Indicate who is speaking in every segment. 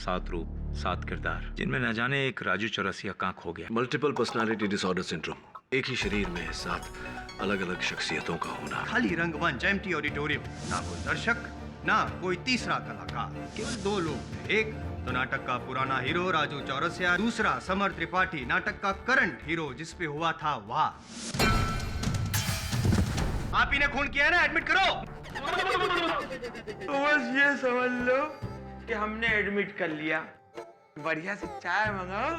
Speaker 1: 7 रूप 7 किरदार, जिनमें न जाने एक राजू चौरसिया कहाँ खो गया।
Speaker 2: मल्टीपल पर्सनालिटी डिसऑर्डर सिंड्रोम, एक ही शरीर में 7 अलग अलग शख्सियतों का होना।
Speaker 3: खाली रंगमंच एम्प्टी ऑडिटोरियम, ना कोई दर्शक ना कोई तीसरा कलाकार, केवल 2 लोग थे। एक तो नाटक का पुराना हीरो राजू चौरसिया, दूसरा समर त्रिपाठी, नाटक का करंट हीरो जिसपे हुआ था वार। आप ही ने खून किया है ना, एडमिट करो।
Speaker 4: तो बस ये समझ लो कि हमने एडमिट कर लिया। बढ़िया से चाय मंगाओ,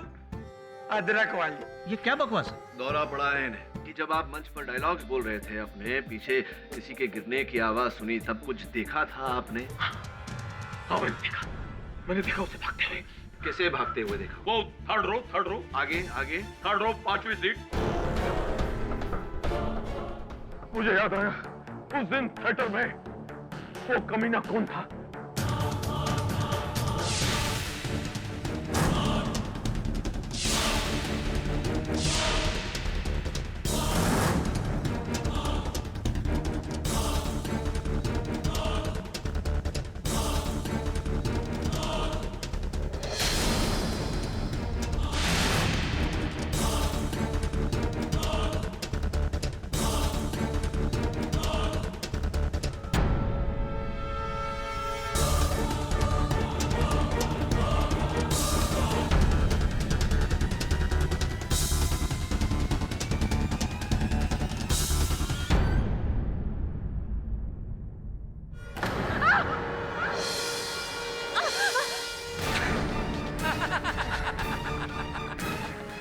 Speaker 4: अदरक वाली।
Speaker 3: ये क्या बकवास है?
Speaker 2: दौरा पड़ा है इन्हें कि जब आप मंच पर डायलॉग्स बोल रहे थे अपने, पीछे किसी के गिरने की आवाज सुनी, सब कुछ देखा था आपने?
Speaker 5: हाँ मैंने देखा उसे भागते हुए।
Speaker 2: कैसे भागते हुए देखा?
Speaker 5: वो थर्ड रो
Speaker 2: आगे आगे
Speaker 5: थर्ड रो 5वीं सीट। मुझे याद आया उस दिन थिएटर में वो कमीना कौन था।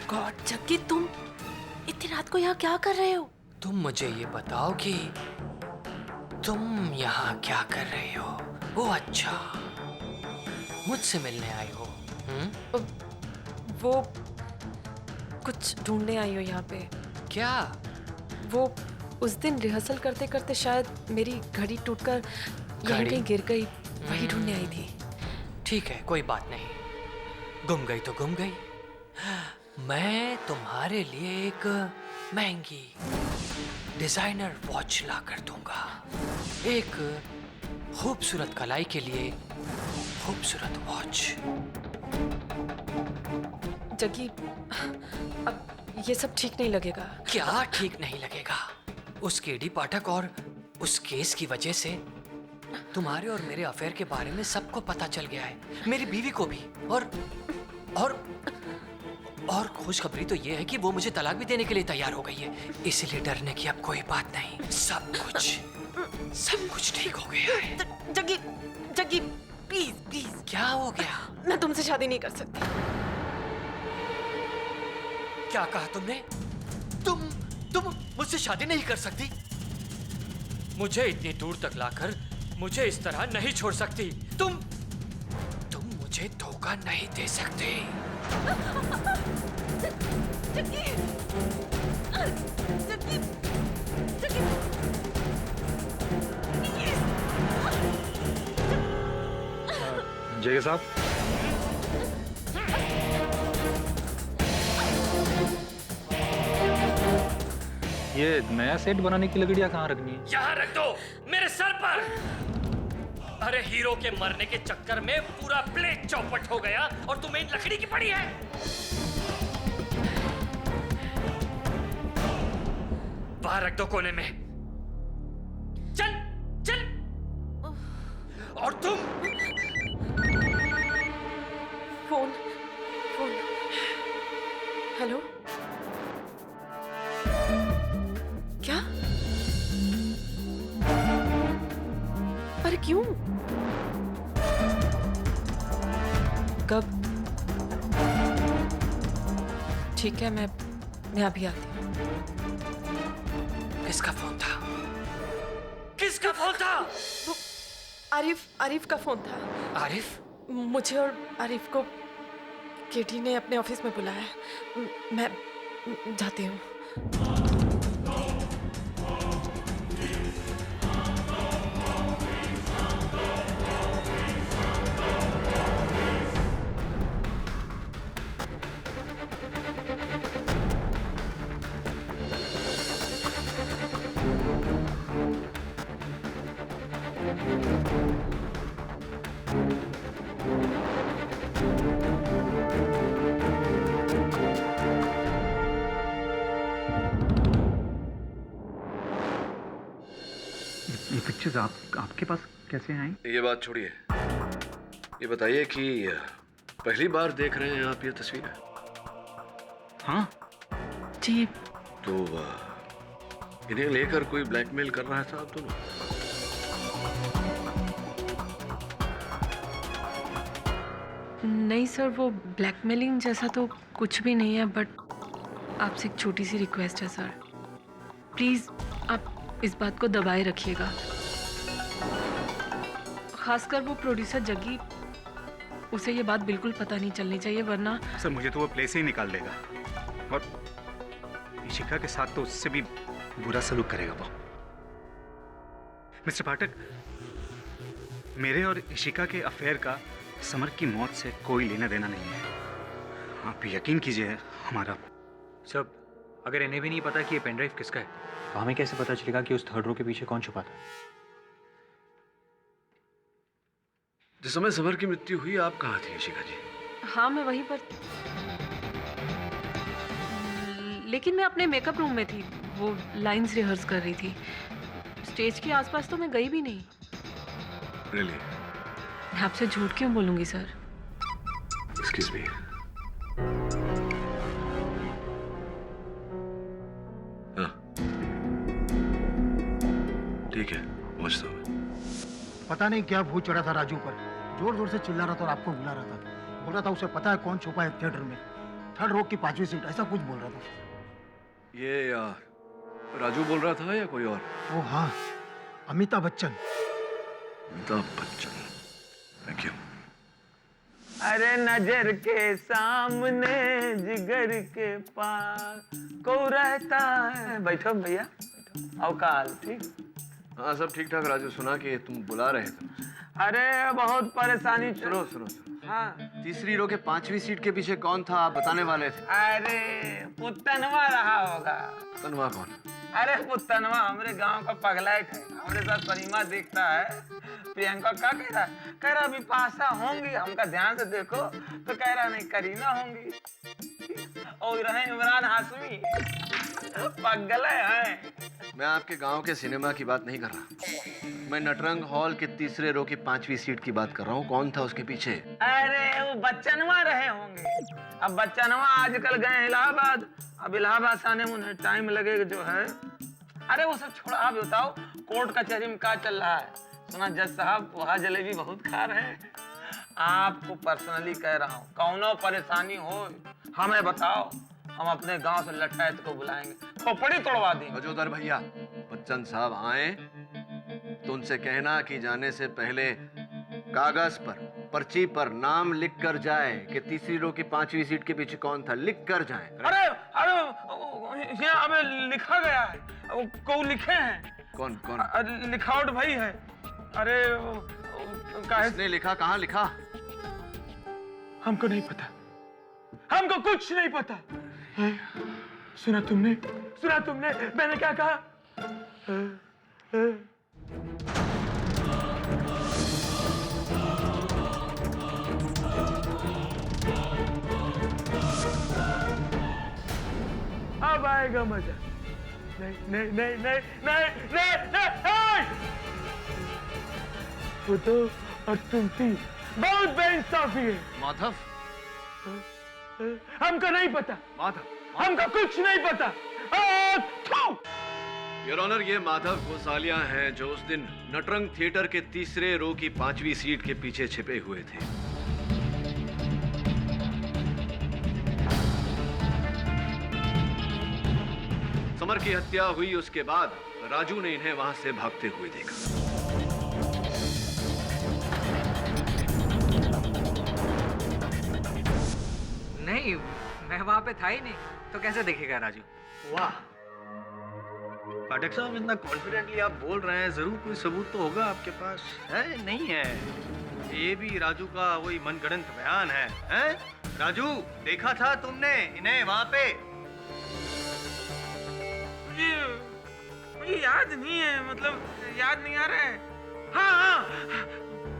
Speaker 6: गॉड जग्गी, तुम इतनी रात को यहाँ क्या कर रहे हो?
Speaker 7: तुम मुझे ये बताओ कि तुम यहाँ क्या कर रहे हो? ओ अच्छा, मुझसे मिलने आए हो?
Speaker 6: वो कुछ ढूंढने आई हो यहाँ पे।
Speaker 7: क्या?
Speaker 6: वो उस दिन रिहर्सल करते करते शायद मेरी घड़ी टूटकर यहाँ कहीं गिर गई, वही ढूंढने आई थी।
Speaker 7: ठीक है, कोई बात नहीं। गुम गई तो गुम गई। मैं तुम्हारे लिए एक महंगी डिजाइनर वॉच ला कर दूंगा। एक खूबसूरत कलाई के लिए खूबसूरत वॉच।
Speaker 6: जग्गी, अब ये सब ठीक नहीं लगेगा।
Speaker 7: क्या ठीक नहीं लगेगा? उस केडी पाठक और उस केस की वजह से तुम्हारे और मेरे अफेयर के बारे में सबको पता चल गया है, मेरी बीवी को भी। और खुशखबरी तो ये है कि वो मुझे तलाक भी देने के लिए तैयार हो गई है। इसलिए डरने की अब कोई बात नहीं। सब कुछ ठीक हो गया है।
Speaker 6: Jaggi please please.
Speaker 7: क्या हो गया?
Speaker 6: मैं तुमसे शादी नहीं कर सकती।
Speaker 7: क्या कहा तुमने? तुम मुझसे शादी नहीं कर सकती? मुझे इतनी दूर तक लाकर मुझे इस तरह नहीं छोड़ सकती। तुम मुझे धोखा नहीं दे सकते।
Speaker 1: जय साहब, ये नया सेट बनाने की लकड़ियां कहाँ रखनी है?
Speaker 7: यहाँ रख दो, मेरे सर पर। अरे हीरो के मरने के चक्कर में पूरा प्लेट चौपट हो गया और तुम्हें इन लकड़ी की पड़ी है। बाहर रख दो कोने में। चल चल। और तुम
Speaker 6: फोन। हेलो, क्या? पर क्यों? कब? ठीक है, मैं अभी आती हूँ।
Speaker 7: किसका फोन था? किसका फोन था?
Speaker 6: वो आरिफ का फोन था।
Speaker 7: आरिफ?
Speaker 6: मुझे और आरिफ को केटी ने अपने ऑफिस में बुलाया है। मैं जाती हूँ।
Speaker 8: ये पिक्चर्स आपके पास कैसे आई?
Speaker 2: ये बात छोड़िए, ये बताइए कि पहली बार देख रहे हैं आप ये तस्वीरें?
Speaker 8: हाँ
Speaker 6: जी
Speaker 2: तो इन्हें लेकर कोई ब्लैकमेल कर रहा था आप दोनों?
Speaker 6: नहीं सर, वो ब्लैकमेलिंग जैसा तो कुछ भी नहीं है, बट आपसे एक छोटी सी रिक्वेस्ट है सर, प्लीज़ आप इस बात को दबाए रखिएगा। खासकर वो प्रोड्यूसर जग्गी, उसे ये बात बिल्कुल पता नहीं चलनी चाहिए, वरना
Speaker 8: सर मुझे तो वो प्ले से ही निकाल देगा, और इशिका के साथ तो उससे भी बुरा सलूक करेगा वो। मिस्टर पाठक, मेरे और इशिका के अफेयर का समर की मौत से कोई लेना देना नहीं है, आप यकीन कीजिए हमारा।
Speaker 9: सर, अगर इन्हें भी नहीं पता कि ये पेनड्राइव किसका है, तो हमें कैसे पता चलेगा कि उस थर्ड रो के पीछे कौन छुपा था?
Speaker 2: जिस समय समर की मृत्यु हुई आप कहाँ थी इशिका जी?
Speaker 6: हाँ मैं वहीं पर, लेकिन मैं अपने मेकअप रूम में थी, वो लाइंस रिहर्स कर रही थी। स्टेज के आसपास तो मैं गई भी नहीं।
Speaker 2: Really?
Speaker 6: मैं आपसे झूठ क्यों बोलूंगी सर?
Speaker 2: Excuse me. हाँ, ठीक है, पहुंचता हूँ।
Speaker 10: पता नहीं क्या भूत चढ़ा था राजू पर, जोर जोर से चिल्ला रहा था और आपको बुला रहा था, बोल रहा था उसे पता है कौन छुपा है थिएटर में, थर्ड रो की 5वीं सीट, ऐसा कुछ बोल रहा था।
Speaker 2: ये राजू बोल रहा था या कोई और?
Speaker 10: ओ हाँ, अमिताभ बच्चन।
Speaker 2: Amitabh Bachchan, thank you.
Speaker 4: अरे नजर के सामने जिगर के पार को रहता है। बैठो भैया, बैठो। अवकाल ठीक?
Speaker 2: हाँ सब ठीक ठाक राजू, सुना कि तुम बुला रहे थे।
Speaker 4: अरे बहुत परेशानी।
Speaker 2: सुनो सुनो सुनो,
Speaker 4: हाँ।
Speaker 2: तीसरी रो के 5वीं सीट के पीछे कौन था आप बताने वाले थे?
Speaker 4: अरे पुत्तनवा रहा होगा।
Speaker 2: तनवा कौन?
Speaker 4: अरे पुत्तनवा हमारे गांव का पगलाइट है, हमारे साथ सिनेमा देखता है। प्रियंका क्या कह रहा है? कह रहा अभी पासा होंगी, हमका ध्यान से देखो, तो कह रहा नहीं करीना होंगी। और रहे इमरान हाशमी, पगले हैं।
Speaker 2: मैं आपके गांव के सिनेमा की बात नहीं कर रहा, मैं नटरंग हॉल के तीसरे रो की 5वीं सीट की बात कर रहा हूँ। कौन था उसके पीछे?
Speaker 4: अरे वो बच्चनवा रहे होंगे। अब बच्चनवा आजकल गए इलाहाबाद, अब इलाहाबाद आने में उन्हें टाइम लगेगा जो है। अरे वो सब छोड़ा, आप बताओ कोर्ट कचहरी में क्या चल रहा है? सुना जज साहब वहाँ जलेबी बहुत खा रहे हैं। आपको पर्सनली कह रहा हूँ, कौनो परेशानी हो हमें बताओ, हम अपने गांव से लठायत को बुलाएंगे, खोपड़ी तोड़वा देंगे।
Speaker 2: अजोदर भैया, बच्चन साहब आए तो उनसे कहना कि जाने से पहले कागज पर, पर्ची पर नाम लिख कर जाए कि तीसरी रो की 5वीं सीट के पीछे कौन था, लिख कर जाए।
Speaker 4: अरे अरे यहाँ अबे लिखा गया है, को लिखे हैं।
Speaker 2: कौन कौन?
Speaker 4: लिखावट भाई है। अरे
Speaker 2: किसने लिखा, कहाँ लिखा?
Speaker 4: हमको नहीं पता, हमको कुछ नहीं पता। सुना तुमने, सुना तुमने मैंने क्या कहा? अब आएगा मजा। नहीं नहीं नहीं नहीं नहीं नहीं नहीं, वो तो और तुम थी, बहुत बेइंसाफी है।
Speaker 2: माधव,
Speaker 4: हमको नहीं पता
Speaker 2: माधव,
Speaker 4: हमको कुछ नहीं पता।
Speaker 2: योर ऑनर, ये माधव गोसालिया हैं जो उस दिन नटरंग थिएटर के तीसरे रो की 5वीं सीट के पीछे छिपे हुए थे। समर की हत्या हुई उसके बाद राजू ने इन्हें वहां से भागते हुए देखा।
Speaker 9: नहीं, मैं वहां पे था ही नहीं, तो कैसे देखेगा राजू?
Speaker 3: वाह पाठक साहब, इतना कॉन्फिडेंटली आप बोल रहे हैं, जरूर कोई सबूत तो होगा आपके पास। है नहीं है? ये भी राजू का वही मनगढ़ंत बयान है, हैं? राजू, देखा था तुमने इन्हें वहां पे?
Speaker 4: मुझे याद नहीं है, मतलब याद नहीं आ रहा है। हाँ हाँ,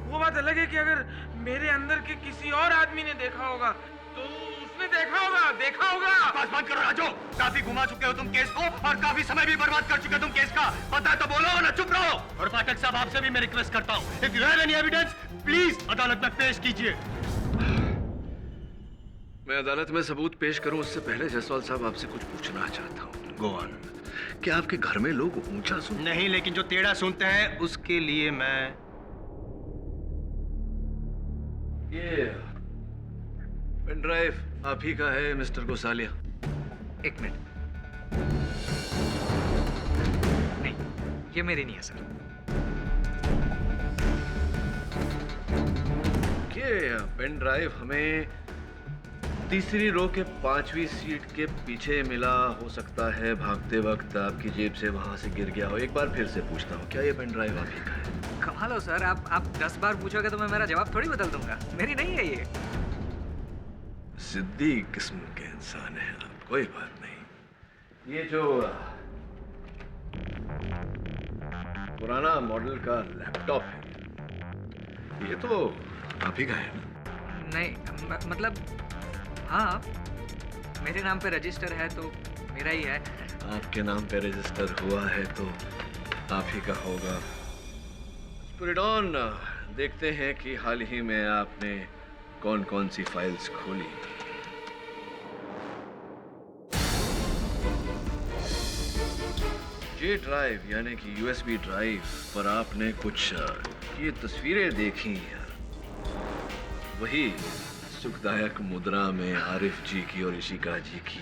Speaker 4: वो बात अलग है कि अगर मेरे अंदर के किसी और आदमी ने देखा होगा तो उसने देखा होगा, देखा होगा।
Speaker 3: बस बंद करो राजू, काफी घुमा चुके हो तुम केस को और काफी समय भी बर्बाद कर चुके हो तुम केस का। पता है तो बोलो ना चुप रहो। नाटक साहब, आपसे भी मैं रिक्वेस्ट करता हूँ, if you have any evidence please अदालत में पेश कीजिए।
Speaker 2: मैं अदालत में सबूत पेश करूं उससे पहले जायसवाल साहब आपसे कुछ पूछना चाहता हूं। Go on. क्या आपके घर में लोग ऊंचा सुन?
Speaker 3: नहीं, लेकिन जो टेढ़ा सुनते हैं उसके लिए मैं
Speaker 2: ये पेन ड्राइव आप ही का है मिस्टर गोसालिया?
Speaker 7: एक मिनट, नहीं, ये मेरी नहीं है सर।
Speaker 2: ये पेन ड्राइव हमें तीसरी रो के 5वीं सीट के पीछे मिला। हो सकता है भागते वक्त आपकी जेब से वहां से गिर गया हो। एक बार फिर से पूछता हूँ, क्या ये पेन ड्राइव आप ही का है?
Speaker 7: कमाल हो सर, आप 10 बार पूछोगे तो मैं मेरा जवाब थोड़ी बदल दूंगा। मेरी नहीं है ये।
Speaker 2: जिद्दी किस्म के इंसान है आप। कोई बात नहीं। ये जो पुराना मॉडल का लैपटॉप है, ये तो आप ही का है?
Speaker 7: नहीं, मतलब हाँ, मेरे नाम पे रजिस्टर है तो मेरा ही है।
Speaker 2: आपके नाम पे रजिस्टर हुआ है तो आप ही का होगा। स्पिरिडॉन, देखते हैं कि हाल ही में आपने कौन कौन सी फाइल्स खोली। जे ड्राइव यानी कि यूएसबी ड्राइव पर आपने कुछ ये तस्वीरें देखी, वही सुखदायक मुद्रा में आरिफ जी की और इशिका जी की।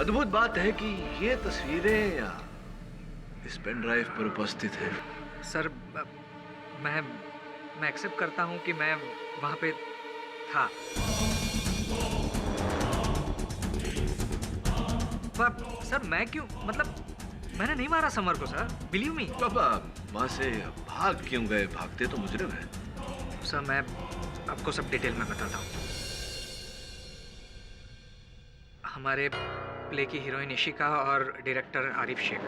Speaker 2: अद्भुत बात है कि ये तस्वीरें इस पेन ड्राइव पर उपस्थित है।
Speaker 7: सर, मैं एक्सेप्ट करता हूँ कि मैं वहाँ पे था, पर सर मैं क्यों, मतलब मैंने नहीं मारा समर को सर, बिलीव मी।
Speaker 2: बाबा वहां से भाग क्यों गए? भागते तो मुजरिम है।
Speaker 7: सर मैं आपको सब डिटेल में बताता हूँ। हमारे प्ले की हीरोइन इशिका और डायरेक्टर आरिफ शेख,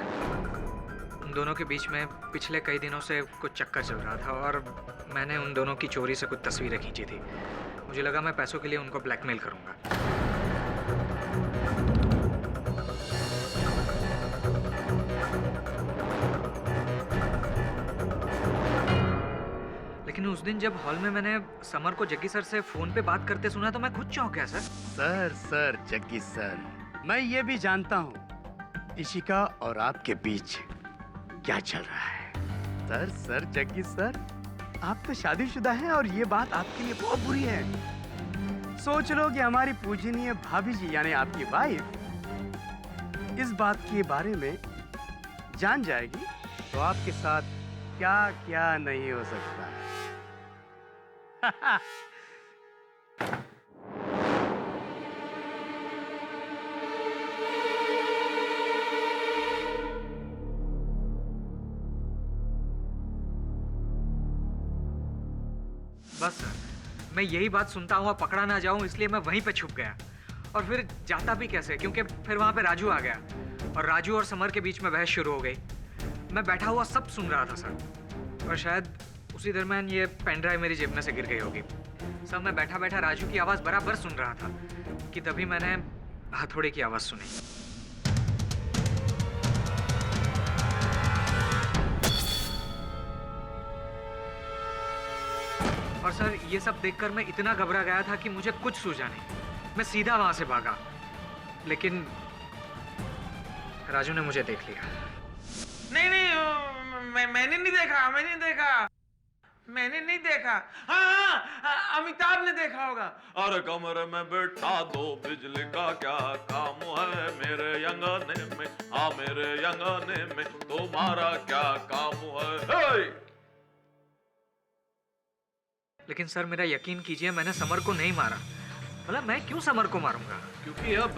Speaker 7: उन दोनों के बीच में पिछले कई दिनों से कुछ चक्कर चल रहा था और मैंने उन दोनों की चोरी से कुछ तस्वीरें खींची थी। मुझे लगा मैं पैसों के लिए उनको ब्लैकमेल करूँगा। लेकिन उस दिन जब हॉल में मैंने समर को जग्गी सर से फोन पे बात करते सुना तो मैं खुद चौंक गया सर।
Speaker 11: सर जग्गी सर, मैं ये भी जानता हूँ इशिका और आपके बीच क्या चल रहा है। सर जग्गी सर, आप तो शादीशुदा हैं और ये बात आपके लिए बहुत बुरी है। सोच लो कि हमारी पूजनीय भाभी जी यानी आपकी वाइफ इस बात के बारे में जान जाएगी तो आपके साथ क्या क्या नहीं हो सकता है।
Speaker 7: बस सर, मैं यही बात सुनता हुआ पकड़ा ना जाऊं इसलिए मैं वहीं पे छुप गया। और फिर जाता भी कैसे, क्योंकि फिर वहां पे राजू आ गया और राजू और समर के बीच में बहस शुरू हो गई। मैं बैठा हुआ सब सुन रहा था सर, और शायद उसी दरमियान ये पेन ड्राइव मेरी जेब में से गिर गई होगी। सर मैं बैठा बैठा राजू की आवाज़ बराबर सुन रहा था कि तभी मैंने हथौड़े की आवाज़ सुनी। और सर ये सब देखकर मैं इतना घबरा गया था कि मुझे कुछ सूझा नहीं। मैं सीधा वहां से भागा, लेकिन राजू ने मुझे देख लिया।
Speaker 4: नहीं, मैंने नहीं देखा। हाँ, अमिताभ ने देखा होगा।
Speaker 5: अरे कमरे में बैठा दो, बिजली का क्या काम है मेरे अंगने में? हाँ मेरे अंगने में तुम्हारा क्या काम है?
Speaker 7: लेकिन सर मेरा यकीन कीजिए, मैंने समर को नहीं मारा। मतलब मैं क्यों समर को मारूंगा?
Speaker 2: क्योंकि अब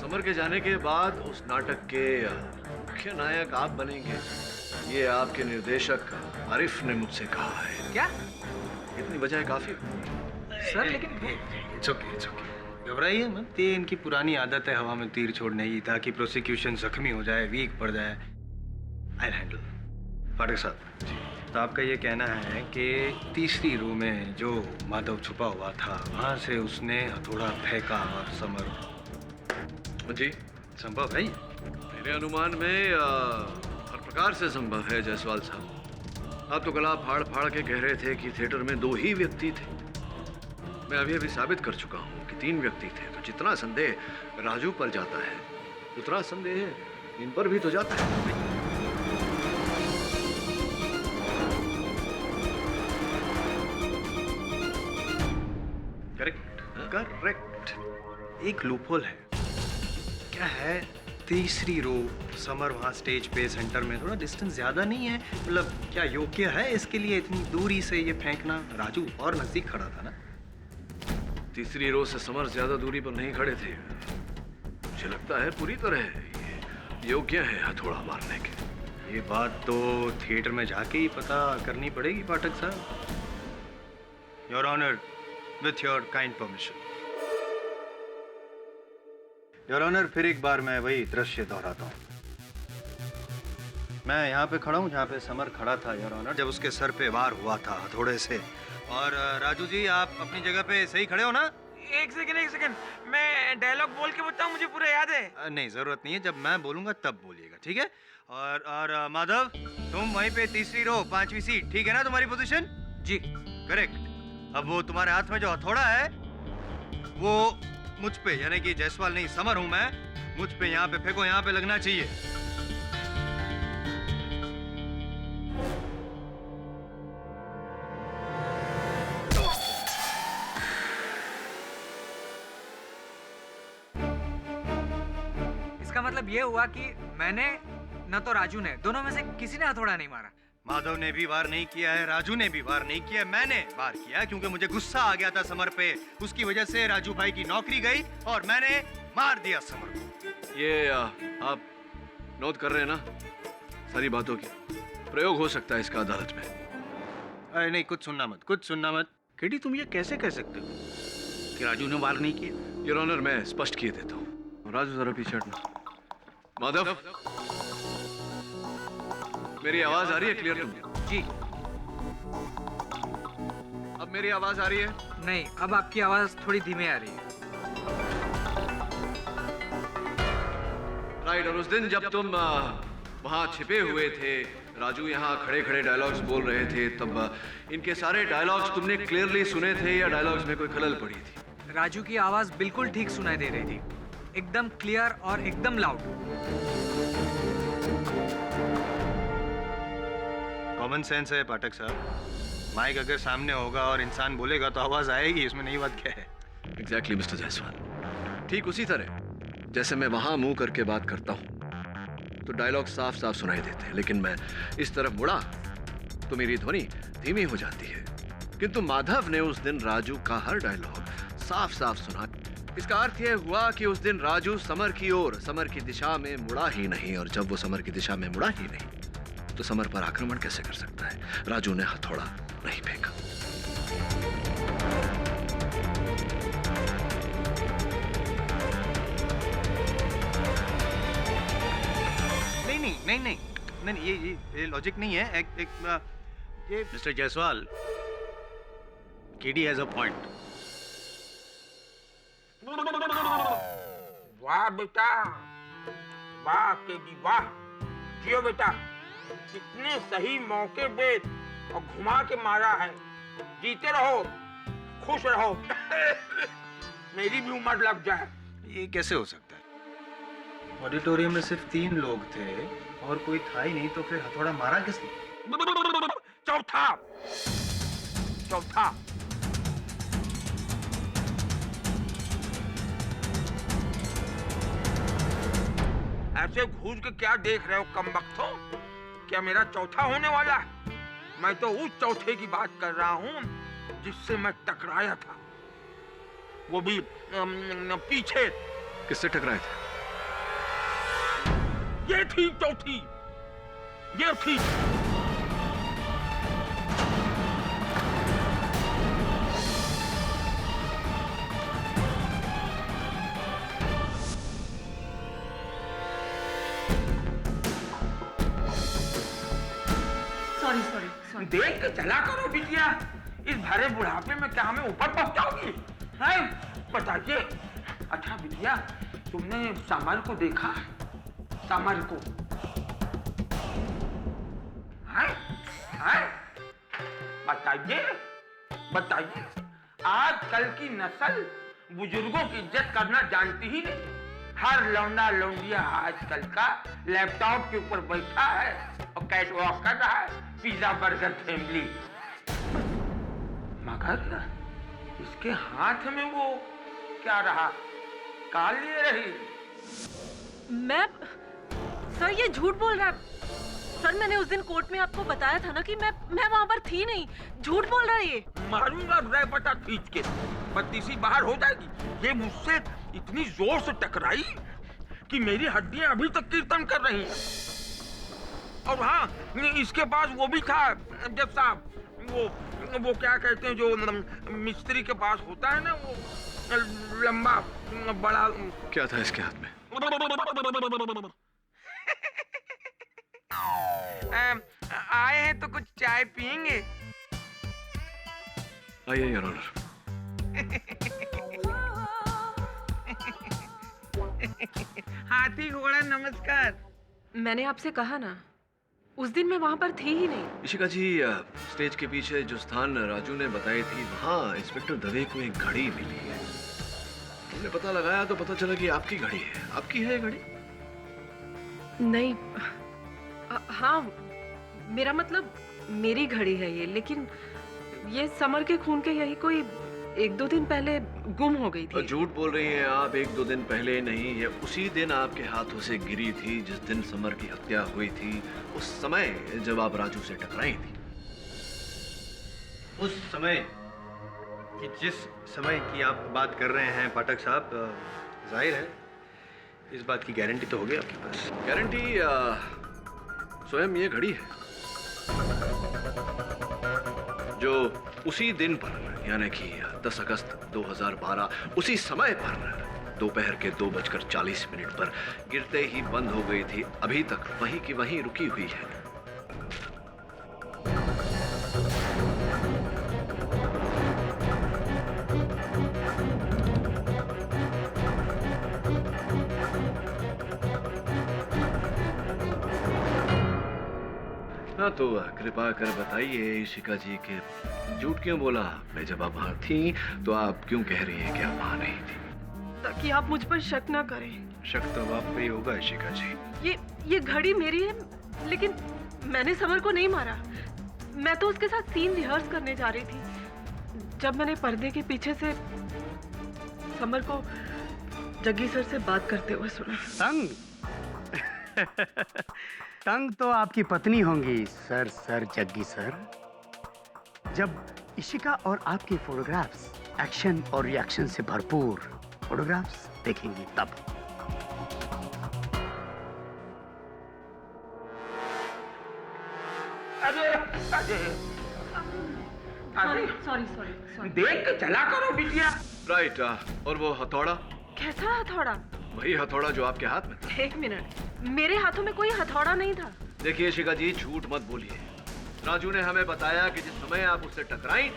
Speaker 2: समर के जाने के बाद उस नाटक के मुख्य नायक आप बनेंगे, ये आपके निर्देशक आरिफ ने मुझसे कहा है।
Speaker 7: क्या?
Speaker 2: इतनी वजह काफी
Speaker 7: सर लेकिन
Speaker 3: इट्स ओके, घबराइए मत। ये इनकी पुरानी आदत है हवा में तीर छोड़ने की, ताकि प्रोसिक्यूशन जख्मी हो जाए, वीक पड़ जाए। I handle. फाटक साहब, तो आपका ये कहना है कि तीसरी रो में जो माधव छुपा हुआ था वहाँ से उसने हथौड़ा फेंका और समर
Speaker 2: जी
Speaker 3: संभव है ये?
Speaker 2: मेरे अनुमान में हर प्रकार से संभव है जायसवाल साहब। आप तो गला फाड़ फाड़ के कह रहे थे कि थिएटर में 2 ही व्यक्ति थे। मैं अभी साबित कर चुका हूँ कि 3 व्यक्ति थे। तो जितना संदेह राजू पर जाता है उतना संदेह इन पर भी तो जाता है।
Speaker 3: करेक्ट। एक लूपहोल है। क्या है? तीसरी रो, समर वहाँ स्टेज पे सेंटर में, थोड़ा डिस्टेंस ज्यादा नहीं है? मतलब क्या योग्य है इसके लिए इतनी दूरी से ये फेंकना? राजू और नजदीक खड़ा था ना।
Speaker 2: तीसरी रो से समर ज्यादा दूरी पर नहीं खड़े थे। मुझे लगता है पूरी तरह ये योग्य है हथौड़ा मारने के।
Speaker 3: ये बात तो थिएटर में जाके ही पता करनी पड़ेगी पाठक साहब। Your honour, with your kind permission. Your honour, फिर एक बार मैं वही दृश्य दोहराता हूँ। मैं यहाँ पे खड़ा हूँ जहाँ पे समर खड़ा था योर ऑनर, जब उसके सर पे वार हुआ था हथौड़े से। और राजू जी, आप अपनी जगह पे सही खड़े हो ना?
Speaker 4: एक सेकंड, मैं डायलॉग बोल के बताऊं, मुझे पूरा याद है।
Speaker 3: नहीं, जरूरत नहीं है, जब मैं बोलूंगा तब बोलिएगा, ठीक है? और माधव, तुम वहीं पे तीसरी रो 5वीं सीट, ठीक है ना तुम्हारी पोजीशन?
Speaker 9: जी
Speaker 3: करेक्ट। अब वो तुम्हारे हाथ में जो हथौड़ा है वो मुझ पे, यानी कि जायसवाल नहीं समर हूं मैं, मुझ पे यहाँ पे फेंको, यहाँ पे लगना चाहिए।
Speaker 9: इसका मतलब ये हुआ कि मैंने न तो राजू ने, दोनों में से किसी ने हथौड़ा नहीं मारा।
Speaker 3: माधव ने भी वार नहीं किया है, राजू ने भी वार नहीं किया, मैंने वार किया क्योंकि मुझे गुस्सा आ गया था समर पे। उसकी वजह से राजू भाई की नौकरी गई और मैंने मार दिया समर को।
Speaker 2: ये आप नोट कर रहे हैं ना सारी बातों की? प्रयोग हो सकता है इसका अदालत में।
Speaker 3: अरे नहीं, कुछ सुनना मत। केडी, तुम ये कैसे कह सकते हो कि राजू ने वार नहीं किया?
Speaker 2: योर ऑनर, मैं स्पष्ट किए देता हूँ। राजू जरा पीछे हटना। माधव, मेरी आवाज आ रही है क्लियर तुमको?
Speaker 9: जी।
Speaker 2: अब मेरी आवाज आ रही है?
Speaker 9: नहीं, अब आपकी आवाज थोड़ी धीमे आ रही है।
Speaker 2: राइट। और उस दिन जब तुम वहां छिपे हुए थे, राजू यहाँ खड़े खड़े डायलॉग्स बोल रहे थे, तब इनके सारे डायलॉग्स तुमने क्लियरली सुने थे या डायलॉग्स में कोई खलल पड़ी थी?
Speaker 9: राजू की आवाज बिल्कुल ठीक सुनाई दे रही थी, एकदम क्लियर और एकदम लाउड।
Speaker 3: कॉमन सेंस है पाठक साहब। माइक अगर सामने होगा और इंसान बोलेगा तो आवाज आएगी, इसमें नई बात क्या है?
Speaker 2: Exactly mister Jaiswal. ठीक उसी तरह जैसे मैं वहां मुंह करके बात करता हूं तो डायलॉग साफ साफ सुनाई देते हैं, लेकिन मैं इस तरफ मुड़ा तो मेरी ध्वनि धीमी हो जाती है। किंतु माधव ने उस दिन राजू का हर डायलॉग साफ साफ सुना। इसका अर्थ यह हुआ कि उस दिन राजू समर की ओर, समर की दिशा में मुड़ा ही नहीं, और जब वो समर की दिशा में मुड़ा ही नहीं तो समर पर आक्रमण कैसे कर सकता है? राजू ने हथौड़ा नहीं फेंका।
Speaker 3: नहीं, ये लॉजिक नहीं है। ये mister Jaiswal, KD has a point.
Speaker 4: वाह बेटा, वाह केडी वाह, जियो बेटा, कितने सही मौके पे और घुमा के मारा है। जीते रहो, खुश रहो। मेरी भी उम्र लग जाए।
Speaker 3: ये कैसे हो सकता है? ऑडिटोरियम में सिर्फ 3 लोग थे और कोई था ही नहीं, तो फिर हथौड़ा मारा किसने?
Speaker 4: चौथा ऐसे घूर के क्या देख रहे हो कमबख्तो? क्या मेरा चौथा होने वाला है? मैं तो उस चौथे की बात कर रहा हूँ जिससे मैं टकराया था, वो भी पीछे।
Speaker 2: किससे टकराए थे?
Speaker 4: ये थी चौथी, ये थी।
Speaker 6: सॉरी।
Speaker 4: देख के चला करो बिटिया, इस भरे बुढ़ापे में क्या हमें ऊपर पहुंचाओगी? बताइए। अच्छा बिटिया, तुमने समर को देखा? समर को? बताइए, बताइए। आजकल की नस्ल बुजुर्गों की इज्जत करना जानती ही नहीं। हर लौंडा लौंडिया आजकल का लैपटॉप के ऊपर बैठा है और कैश वॉक कर रहा है, पिज्जा बर्गर फैमिली। मगर इसके हाथ में वो क्या रहा? काल लिए रही।
Speaker 6: मैं सर ये झूठ बोल रहा है। सर मैंने उस दिन कोर्ट में आपको बताया था ना कि मैं वहां पर थी नहीं। झूठ बोल रहा है ये।
Speaker 4: मारूंगा रैपटा खींच के, बत्तीसी बाहर हो जाएगी। ये मुझसे इतनी जोर से टकराई कि मेरी हड्डियां अभी तक कीर्तन कर रही हैं। और हाँ, इसके पास वो भी था जब साहब, वो क्या कहते हैं जो मिस्त्री के पास होता है ना, वो लंबा बड़ा।
Speaker 2: क्या था इसके हाथ में?
Speaker 4: आए हैं तो कुछ चाय पियेंगे?
Speaker 2: आइए योर ऑनर।
Speaker 4: हाथी घोड़ा नमस्कार।
Speaker 6: मैंने आपसे कहा ना, उस दिन मैं वहां पर थी ही नहीं।
Speaker 2: इशिका जी, स्टेज के पीछे जो स्थान राजू ने बताई थी, वहाँ इंस्पेक्टर दवे को एक घड़ी मिली है। हमने पता लगाया तो पता चला कि आपकी घड़ी है। आपकी है ये घड़ी?
Speaker 6: नहीं, हाँ मेरा मतलब मेरी घड़ी है ये, लेकिन ये समर के खून के यही कोई 1-2 दिन पहले गुम हो गई थी।
Speaker 2: झूठ बोल रही हैं आप। 1-2 दिन पहले नहीं, ये उसी दिन आपके हाथों से गिरी थी जिस दिन समर की हत्या हुई थी। उस समय जब आप राजू से टकराई थी।
Speaker 3: उस समय कि जिस समय की आप बात कर रहे हैं पाठक साहब, जाहिर है इस बात की गारंटी तो होगी आपके पास।
Speaker 2: गारंटी स्वयं ये घड़ी है जो उसी दिन पर, यानी कि 10 अगस्त 2012 उसी समय पर दोपहर के 2:40 पर गिरते ही बंद हो गई थी। अभी तक वहीं की वहीं रुकी हुई है। हाँ तो कृपा कर बताइए इशिका जी के झूठ क्यों बोला? मैं जब आप वहां थी तो आप क्यों कह रही हैं कि आप वहां नहीं थी?
Speaker 6: ताकि आप मुझ पर शक ना करें।
Speaker 3: शक तो आप पे ही होगा इशिका जी।
Speaker 6: ये घड़ी मेरी है, लेकिन मैंने समर को नहीं मारा। मैं तो उसके साथ सीन रिहर्स करने जा रही थी जब मैंने पर्दे के पीछे से समर को जग्गी सर से बात करते हुए सुना।
Speaker 11: तंग तंग तो आपकी पत्नी होंगी सर जग्गी सर। जब इशिका और आपके फोटोग्राफ्स एक्शन और रिएक्शन से भरपूर फोटोग्राफ्स देखेंगी तब।
Speaker 4: अरे
Speaker 6: सॉरी।
Speaker 4: देख के चला करो बिटिया।
Speaker 2: राइट। और वो हथौड़ा?
Speaker 6: कैसा हथौड़ा?
Speaker 2: वही हथौड़ा जो आपके हाथ में था।
Speaker 6: 1 मिनट, मेरे हाथों में कोई हथौड़ा नहीं था।
Speaker 2: देखिए शिका जी, झूठ मत बोलिए। राजू ने हमें बताया कि जिस समय आप उससे टकराई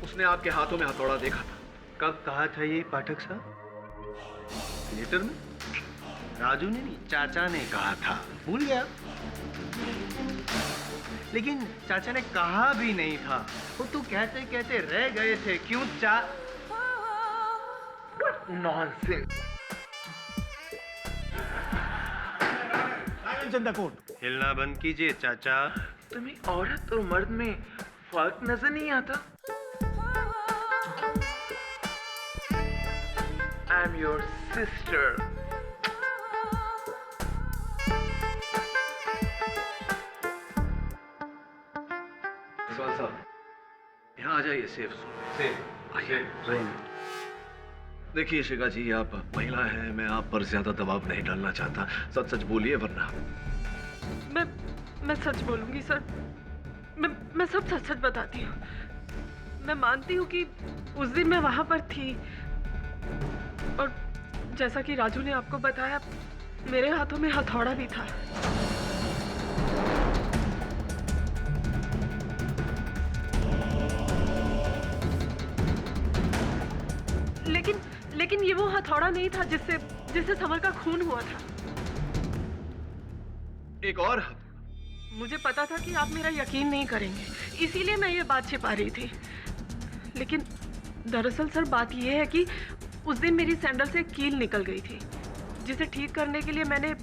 Speaker 2: उसने आपके हाथों में हथौड़ा देखा था।
Speaker 3: कब कहा था ये पाठक साहब? थिएटर में? राजू ने नहीं, चाचा ने कहा था। भूल गया? लेकिन चाचा ने कहा भी नहीं था, वो तो कहते कहते रह गए थे। क्यों
Speaker 4: नॉनसेंस।
Speaker 3: हिलना बंद कीजिए चाचा।
Speaker 4: तुम्हें औरत और मर्द में फर्क नजर नहीं आता? I am your sister.
Speaker 2: साहब यहाँ आ जाइए। सेफ आइए। देखिए शिका जी, आप महिला हैं, मैं आप पर ज्यादा दबाव नहीं डालना चाहता। सच सच बोलिए वरना।
Speaker 6: मैं सच बोलूंगी सर। मैं सब सच सच बताती हूँ। मैं मानती हूँ कि उस दिन मैं वहां पर थी और जैसा कि राजू ने आपको बताया, मेरे हाथों में हथौड़ा भी था। लेकिन ये वो हथौड़ा नहीं था जिससे जिससे समर का खून हुआ था।
Speaker 2: एक और
Speaker 6: मुझे पता था कि आप मेरा यकीन नहीं करेंगे, इसीलिए मैं ये बात छिपा रही थी। लेकिन दरअसल सर बात ये है कि उस दिन मेरी सैंडल से कील निकल गई थी, जिसे ठीक करने के लिए मैंने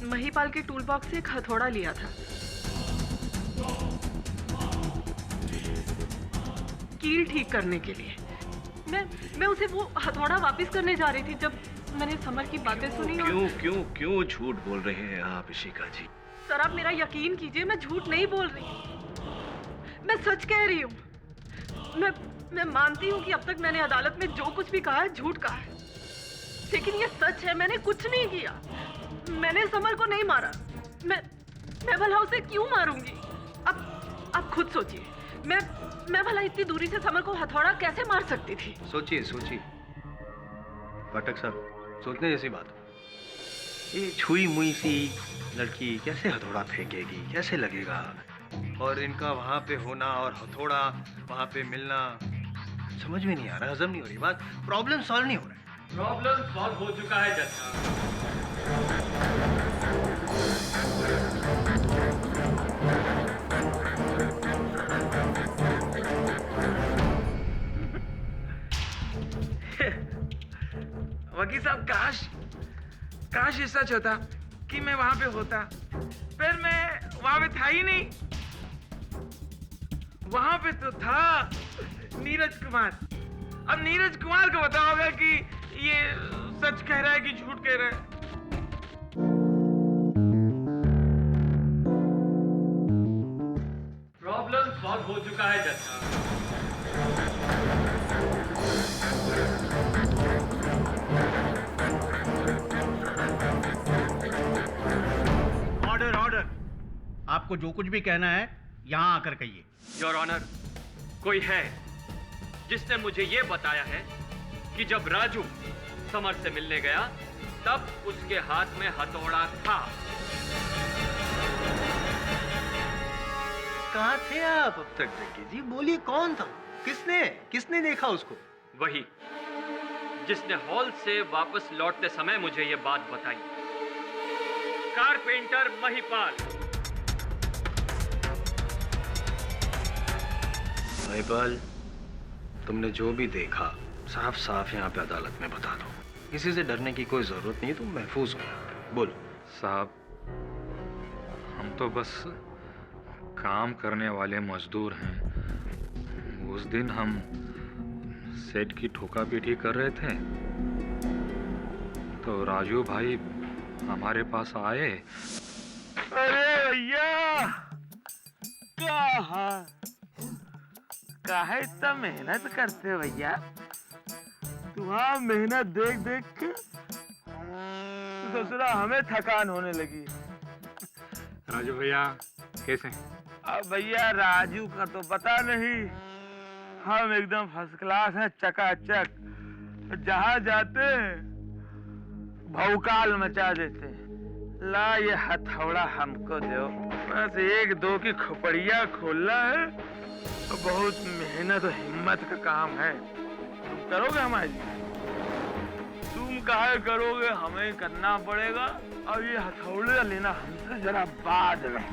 Speaker 6: महिपाल के टूल बॉक्स से एक हथौड़ा लिया था। कील ठीक करने के लिए मैं उसे वो हथौड़ा वापस करने जा रही थी जब मैंने समर की बातें सुनी।
Speaker 2: क्यों झूठ बोल रहे हैं आप इशिका जी?
Speaker 6: सर आप मेरा यकीन कीजिए, मैं झूठ नहीं बोल रही, मैं सच कह रही हूँ। मैं मानती हूँ कि अब तक मैंने अदालत में जो कुछ भी कहा है झूठ कहा है, लेकिन ये सच है, मैंने कुछ नहीं किया। मैंने समर को नहीं मारा। मैं भला उसे क्यों मारूंगी? अब खुद सोचिए, मैं भला इतनी दूरी से समर को हथौड़ा कैसे मार सकती थी?
Speaker 2: सोचिए पाठक साहब, सोचने जैसी बात। ये छुई मुई सी लड़की कैसे हथौड़ा फेंकेगी, कैसे लगेगा? और इनका वहां पे होना और हथौड़ा वहां पे मिलना समझ में नहीं आ रहा, हजम नहीं हो रही बात। प्रॉब्लम सॉल्व नहीं हो रहा है।
Speaker 5: प्रॉब्लम सॉल्व हो चुका है जज।
Speaker 4: वकील साहब, काश ये सच होता कि मैं वहां पे होता, फिर मैं वहां पे था ही नहीं। वहां पे तो था नीरज कुमार। अब नीरज कुमार को पता होगा कि ये सच कह रहा है कि झूठ कह रहा है।
Speaker 5: प्रॉब्लम सॉल्व हो चुका है जज।
Speaker 11: ऑर्डर। आपको जो कुछ भी कहना है यहाँ आकर कहिए।
Speaker 12: योर ऑनर, कोई है जिसने मुझे ये बताया है कि जब राजू समर से मिलने गया तब उसके हाथ में हथौड़ा था।
Speaker 2: कहाँ थे आप अब तक जग्गी जी? बोलिए, कौन था? किसने देखा उसको?
Speaker 12: वही जिसने हॉल से वापस लौटते समय मुझे ये बात बताई, कारपेंटर महिपाल।
Speaker 2: महिपाल, तुमने जो भी देखा साफ साफ यहाँ पे अदालत में बता दो। किसी से डरने की कोई जरूरत नहीं, तुम महफूज हो यहाँ पे। बोलो।
Speaker 1: साहब, हम तो बस काम करने वाले मजदूर हैं। उस दिन हम सेट की ठोका पीटी कर रहे थे तो राजू भाई हमारे पास आए।
Speaker 4: अरे भैया, काहे इतना मेहनत करते हो भैया? तुम्हारा मेहनत देख देख के दूसरा हमें थकान होने लगी।
Speaker 1: राजू भैया कैसे?
Speaker 4: अब भैया राजू का तो पता नहीं, हम एकदम फर्स्ट क्लास हैं, चकाचक। जहाँ जाते भौकाल मचा देते। ला ये हथौड़ा हमको दो, बस एक दो की खोपड़िया खोलना है। बहुत मेहनत और हिम्मत का काम है। तुम करोगे हमारी? तुम काहे करोगे, हमें करना पड़ेगा। और ये हथौड़ा लेना हमसे जरा बाद में।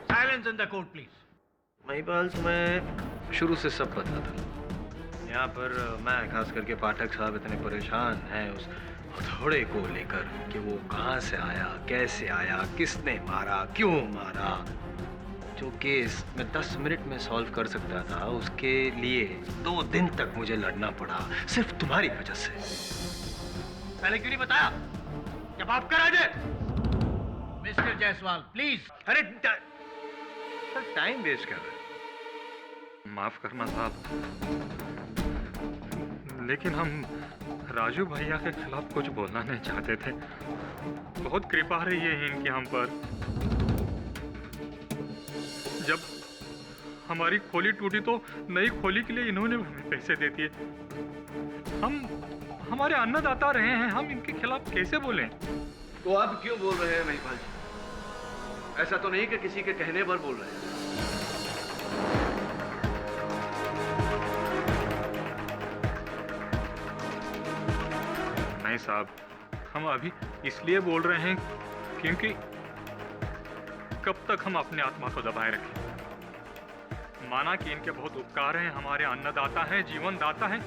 Speaker 11: Silence in the court, please.
Speaker 2: Mahipal, तुम्हें शुरू से सब पता था। यहाँ पर मैं खास करके पाठक साहब इतने परेशान हैं उस हथौड़े को लेकर कि वो कहाँ से आया, कैसे आया, किसने मारा, क्यों मारा। जो केस मैं 10 मिनट में सॉल्व कर सकता था, उसके लिए 2 दिन तक मुझे लड़ना पड़ा, सिर्फ तुम्हारी वजह से।
Speaker 11: पहले क्यों नहीं बताया? जवाब कर राजे। Mister Jaiswal, please.
Speaker 2: अरे सर, टाइम वेस्ट कर रहे हैं।
Speaker 1: माफ करना साहब, लेकिन हम राजू भैया के खिलाफ कुछ बोलना नहीं चाहते थे। बहुत कृपा रही है इनकी हम पर। जब हमारी खोली टूटी तो नई खोली के लिए इन्होंने हमें पैसे दे दिए। हम हमारे अन्नदाता रहे हैं, हम इनके खिलाफ कैसे बोलें?
Speaker 2: तो आप क्यों बोल रहे हैं महिपाल जी? ऐसा तो नहीं कि किसी के कहने पर बोल रहे हैं।
Speaker 1: नहीं साहब, हम अभी इसलिए बोल रहे हैं क्योंकि कब तक हम अपने आत्मा को दबाए रखें। माना कि इनके बहुत उपकार हैं, हमारे अन्नदाता हैं, जीवन दाता हैं,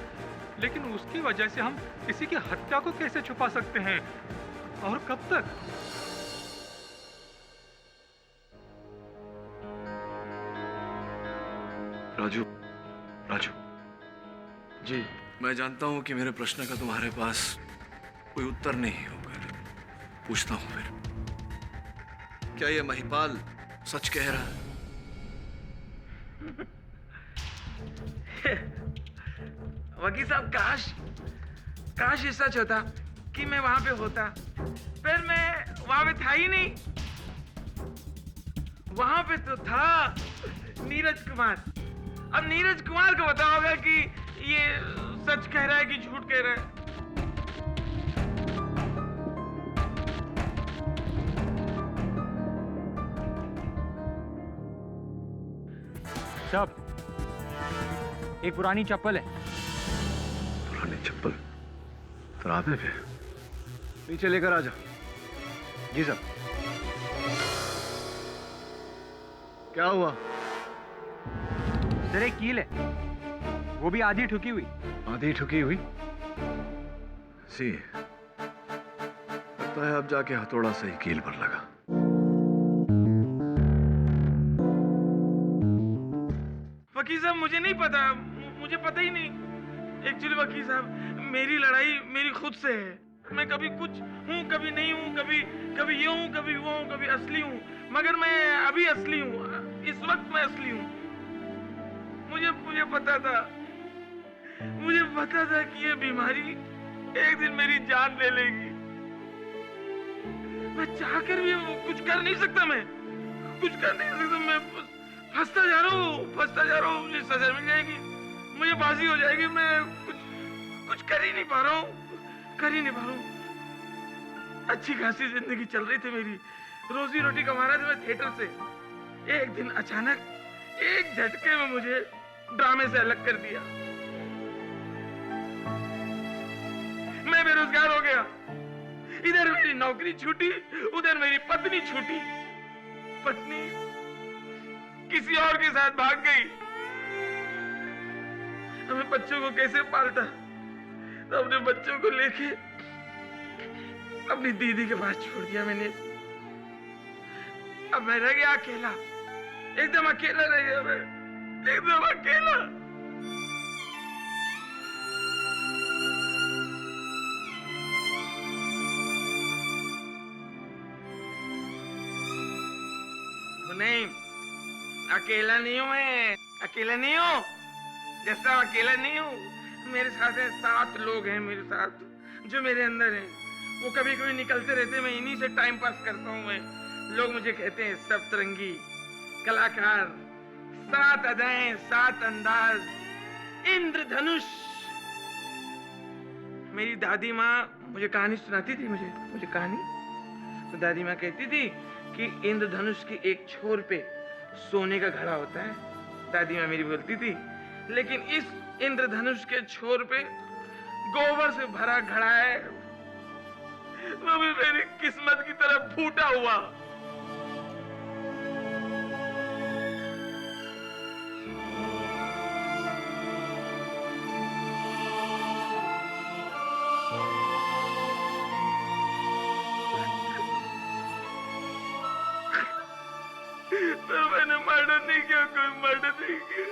Speaker 1: लेकिन उसकी वजह से हम किसी की हत्या को कैसे छुपा सकते हैं और कब तक?
Speaker 2: राजू, राजू जी, मैं जानता हूं कि मेरे प्रश्न का तुम्हारे पास कोई उत्तर नहीं होगा। पूछता हूं फिर, क्या ये महिपाल सच कह रहा है?
Speaker 4: वकील साहब, काश ये सच होता कि मैं वहां पे होता, फिर मैं वहां पे था ही नहीं। वहां पे तो था नीरज कुमार। अब नीरज कुमार को पता होगा कि ये सच कह रहा है कि झूठ कह रहा है।
Speaker 9: साहब, एक पुरानी चप्पल है।
Speaker 2: पुरानी चप्पल तराबे पे? नीचे लेकर आ जा।
Speaker 9: जी साहब।
Speaker 2: क्या हुआ?
Speaker 9: सर, एक कील है, वो भी आधी ठुकी हुई।
Speaker 2: आधी ठुकी हुई? सी, लगता है अब जाके हथौड़ा सही कील पर लगा।
Speaker 4: वकील साहब, मुझे नहीं पता, मुझे पता ही नहीं। एक्चुअली वकील साहब, मेरी लड़ाई मेरी खुद से है। मैं कभी कुछ हूँ, कभी नहीं हूँ, कभी ये हूँ, कभी वो हूँ, कभी असली हूँ, मगर मैं अभी असली हूँ। इस वक्त मैं असली हूँ। मुझे पता था कि ये बीमारी एक दिन मेरी जान ले लेगी। मैं चाहकर भी कुछ कर नहीं सकता। मैं फंसता जा रहा हूँ। मुझे सजा मिल जाएगी, मुझे बाजी हो जाएगी। मैं कुछ कर ही नहीं पा रहा हूँ। अच्छी खासी जिंदगी चल रही थी मेरी, रोजी रोटी कमा रहा था मैं थिएटर से। एक दिन अचानक एक झटके में मुझे ड्रामे से अलग कर दिया। मैं बेरोजगार हो गया। इधर मेरी नौकरी छूटी, उधर मेरी पत्नी छूटी। पत्नी किसी और के साथ भाग गई। हमें बच्चों को कैसे पालता? तो अपने बच्चों को लेके अपनी दीदी के पास छोड़ दिया मैंने। अब मैं रह गया अकेला, एकदम अकेला रह गया मैं, एकदम अकेला। नहीं, अकेला नहीं हूं मैं, अकेला नहीं हूं। जैसा अकेला नहीं हूं, मेरे साथ है 7 लोग हैं मेरे साथ, जो मेरे अंदर हैं। वो कभी कभी निकलते रहते, मैं इन्हीं से टाइम पास करता हूँ। मैं, लोग मुझे कहते हैं सप्तरंगी कलाकार, 7 अदाएं, 7 अंदाज, इंद्रधनुष। मेरी दादी माँ मुझे कहानी सुनाती थी, मुझे कहानी। तो दादी माँ कहती थी कि इंद्रधनुष की एक छोर पे सोने का घड़ा होता है। दादी माँ मेरी बोलती थी, लेकिन इस इंद्रधनुष के छोर पे गोबर से भरा घड़ा है, वो भी मेरी किस्मत की तरफ फूटा हुआ। तो मैंने मर्डर नहीं किया, कोई मर्डर नहीं किया।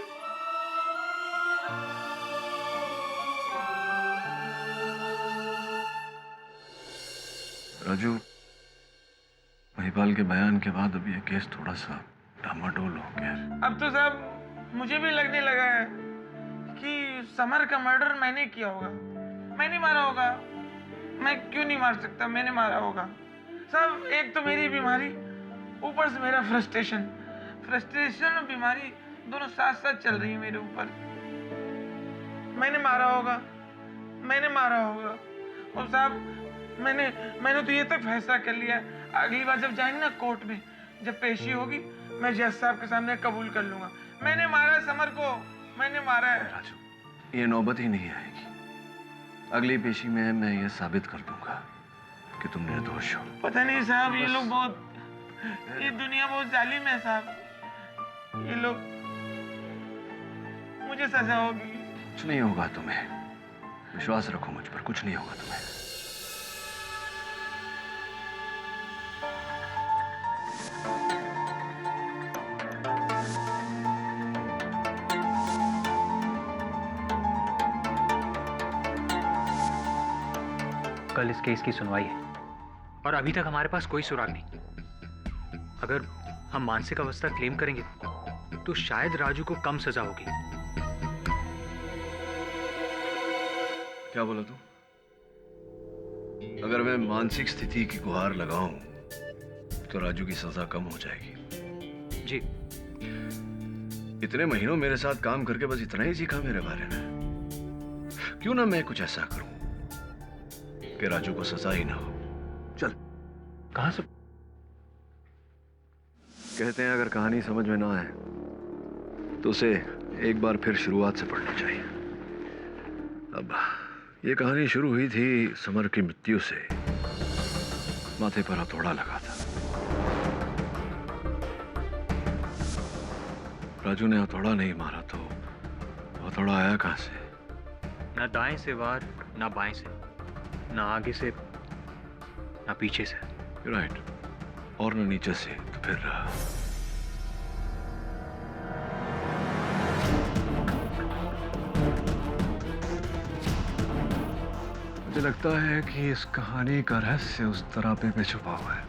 Speaker 2: राजू, महिपाल के बयान के बाद अब ये केस थोड़ा सा डामाडोल हो गया है।
Speaker 4: अब तो साहब मुझे भी लगने लगा है कि समर का मर्डर मैंने किया होगा। मैंने मारा होगा। मैं क्यों नहीं मार सकता? मैंने मारा होगा साहब। एक तो मेरी बीमारी, ऊपर से मेरा फ्रस्ट्रेशन और बीमारी दोनों साथ साथ चल रही है मेरे ऊपर। मैंने मारा होगा। और साहब मैंने तो ये तक फैसला कर लिया, अगली बार जब जाएंगे ना कोर्ट में, जब पेशी होगी, मैं जज साहब के सामने कबूल कर लूंगा, मैंने मारा है समर को, मैंने मारा है।
Speaker 2: राजू, ये नौबत ही नहीं आएगी। अगली पेशी में मैं ये साबित कर दूंगा कि तुम निर्दोष हो।
Speaker 4: पता नहीं साहब, ये लोग बहुत, ये दुनिया बहुत जालिम है साहब, ये लोग, मुझे सजा होगी।
Speaker 2: कुछ नहीं होगा तुम्हें, विश्वास रखो मुझ पर, कुछ नहीं होगा तुम्हें।
Speaker 7: कल इस केस की सुनवाई है और अभी तक हमारे पास कोई सुराग नहीं। अगर हम मानसिक अवस्था क्लेम करेंगे तो शायद राजू को कम सजा होगी।
Speaker 2: क्या बोला तू? अगर मैं मानसिक स्थिति की गुहार लगाऊं तो राजू की सजा कम हो जाएगी।
Speaker 7: जी।
Speaker 2: इतने महीनों मेरे साथ काम करके बस इतना ही सीखा मेरे बारे में। क्यों ना मैं कुछ ऐसा करूं कि राजू को सजा ही ना हो। चल।
Speaker 7: कहां से?
Speaker 2: कहते हैं अगर कहानी समझ में ना आए तो उसे एक बार फिर शुरुआत से पढ़नी चाहिए। अब ये कहानी शुरू हुई थी समर की मृत्यु से। माथे पर हथौड़ा लगा था। राजू ने हथौड़ा नहीं मारा तो हथौड़ा आया कहां से?
Speaker 7: ना दाएं से वार, ना बाएं से, ना आगे से, ना पीछे से।
Speaker 2: राइट। और ना नीचे से, तो फिर मुझे लगता है कि इस कहानी का रहस्य उस तरापे पे छुपा हुआ है।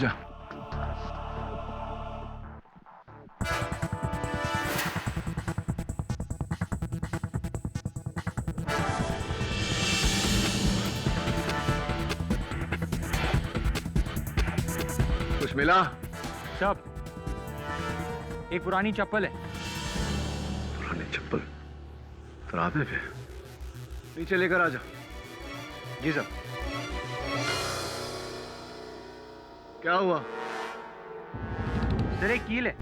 Speaker 2: जा। कुछ मिला?
Speaker 7: सब। एक पुरानी चप्पल है।
Speaker 2: पुरानी चप्पल? तरापे पे? नीचे लेकर आ जा।
Speaker 7: जी सर।
Speaker 2: क्या हुआ?
Speaker 7: सर एक कील है,